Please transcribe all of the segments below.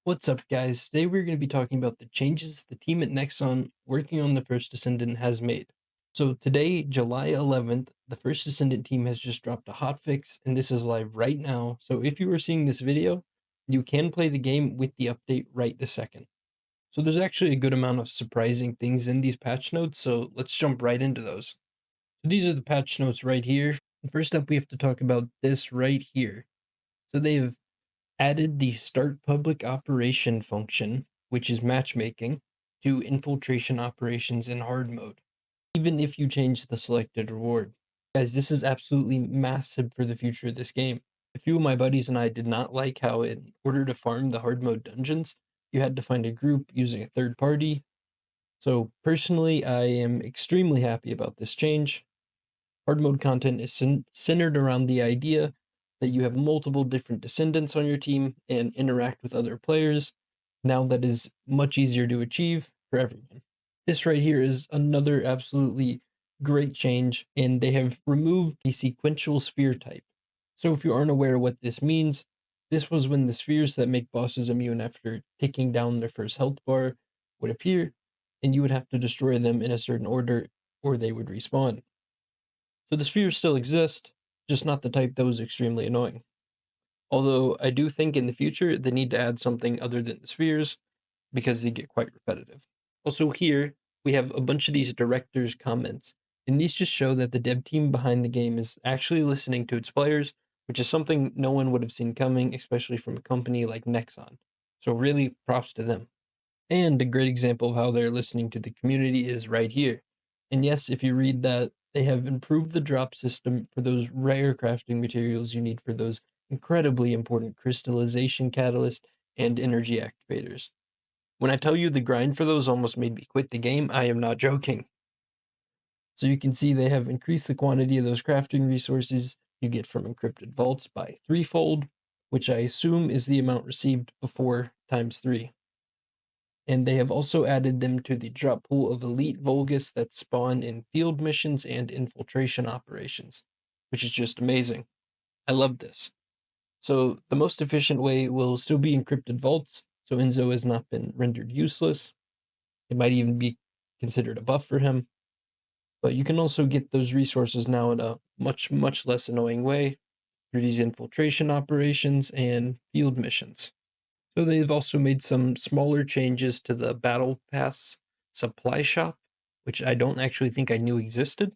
What's up, guys? Today we're going to be talking about the changes the team at Nexon working on the first Descendant has made. So today, July 11th, the first Descendant team has just dropped a hotfix, and this is live right now. So if you are seeing this video, you can play the game with the update right this second. So there's actually a good amount of surprising things in these patch notes, so let's jump right into those. So these are the patch notes right here. First up, we have to talk about this right here. So they've added the start public operation function, which is matchmaking, to infiltration operations in hard mode, even if you change the selected reward. Guys, this is absolutely massive for the future of this game. A few of my buddies and I did not like how, in order to farm the hard mode dungeons, you had to find a group using a third party. So, personally, I am extremely happy about this change. Hard mode content is centered around the idea that you have multiple different descendants on your team and interact with other players. Now that is much easier to achieve for everyone. This right here is another absolutely great change, and they have removed the sequential sphere type. So if you aren't aware what this means, this was when the spheres that make bosses immune after taking down their first health bar would appear, and you would have to destroy them in a certain order or they would respawn. So the spheres still exist, just not the type that was extremely annoying. Although I do think in the future they need to add something other than the spheres because they get quite repetitive. Also, here we have a bunch of these directors' comments, and these just show that the dev team behind the game is actually listening to its players, which is something no one would have seen coming, especially from a company like Nexon. So, really, props to them. And a great example of how they're listening to the community is right here. And yes, if you read that, they have improved the drop system for those rare crafting materials you need for those incredibly important crystallization catalyst and energy activators. When I tell you the grind for those almost made me quit the game, I am not joking. So you can see they have increased the quantity of those crafting resources you get from encrypted vaults by threefold, which I assume is the amount received before times 3. And they have also added them to the drop pool of elite Vulgus that spawn in field missions and infiltration operations, which is just amazing. I love this. So the most efficient way will still be encrypted vaults, so Enzo has not been rendered useless. It might even be considered a buff for him. But you can also get those resources now in a much less annoying way through these infiltration operations and field missions. So they've also made some smaller changes to the Battle Pass supply shop, which I don't actually think I knew existed.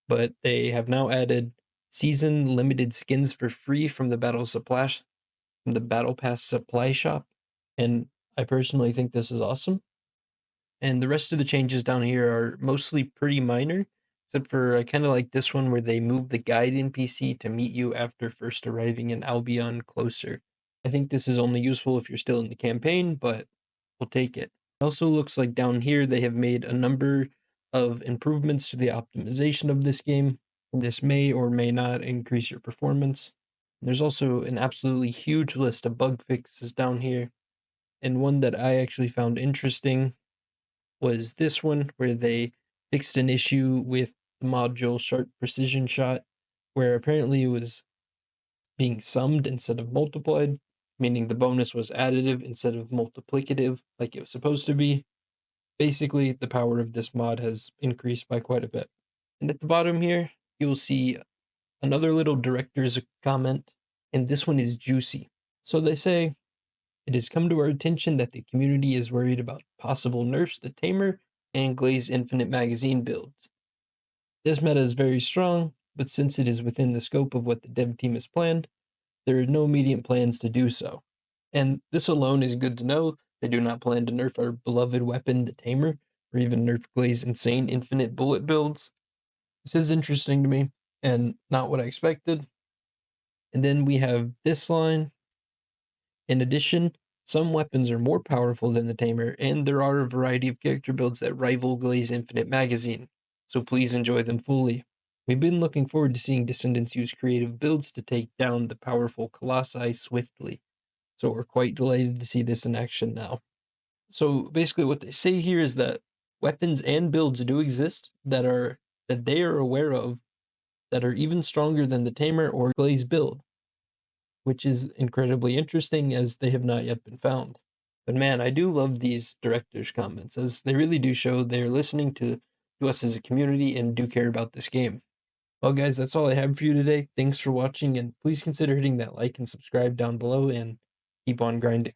But they have now added season limited skins for free from the Battle Pass supply shop, and I personally think this is awesome. And the rest of the changes down here are mostly pretty minor, except for I kind of like this one where they move the guide NPC to meet you after first arriving in Albion closer. I think this is only useful if you're still in the campaign, but we'll take it. It also looks like down here they have made a number of improvements to the optimization of this game. This may or may not increase your performance. There's also an absolutely huge list of bug fixes down here, and one that I actually found interesting was this one where they fixed an issue with the module Sharp Precision Shot, where apparently it was being summed instead of multiplied, meaning the bonus was additive instead of multiplicative like it was supposed to be. Basically, the power of this mod has increased by quite a bit. And at the bottom here, you will see another little director's comment, and this one is juicy. So they say, it has come to our attention that the community is worried about possible nerfs to Tamer and Glaze Infinite magazine builds. This meta is very strong, but since it is within the scope of what the dev team has planned, there are no immediate plans to do so. And this alone is good to know. They do not plan to nerf our beloved weapon, the Tamer, or even nerf Glaze insane infinite bullet builds. This is interesting to me, and not what I expected. And then we have this line. In addition, some weapons are more powerful than the Tamer, and there are a variety of character builds that rival Glaze Infinite Magazine, so please enjoy them fully. We've been looking forward to seeing Descendants use creative builds to take down the powerful Colossi swiftly, so we're quite delighted to see this in action now. So basically what they say here is that weapons and builds do exist that they are aware of that are even stronger than the Tamer or Glaze build. which is incredibly interesting as they have not yet been found. But man, I do love these directors' comments as they really do show they're listening to us as a community and do care about this game. Well, guys, that's all I have for you today. Thanks for watching, and please consider hitting that like and subscribe down below and keep on grinding.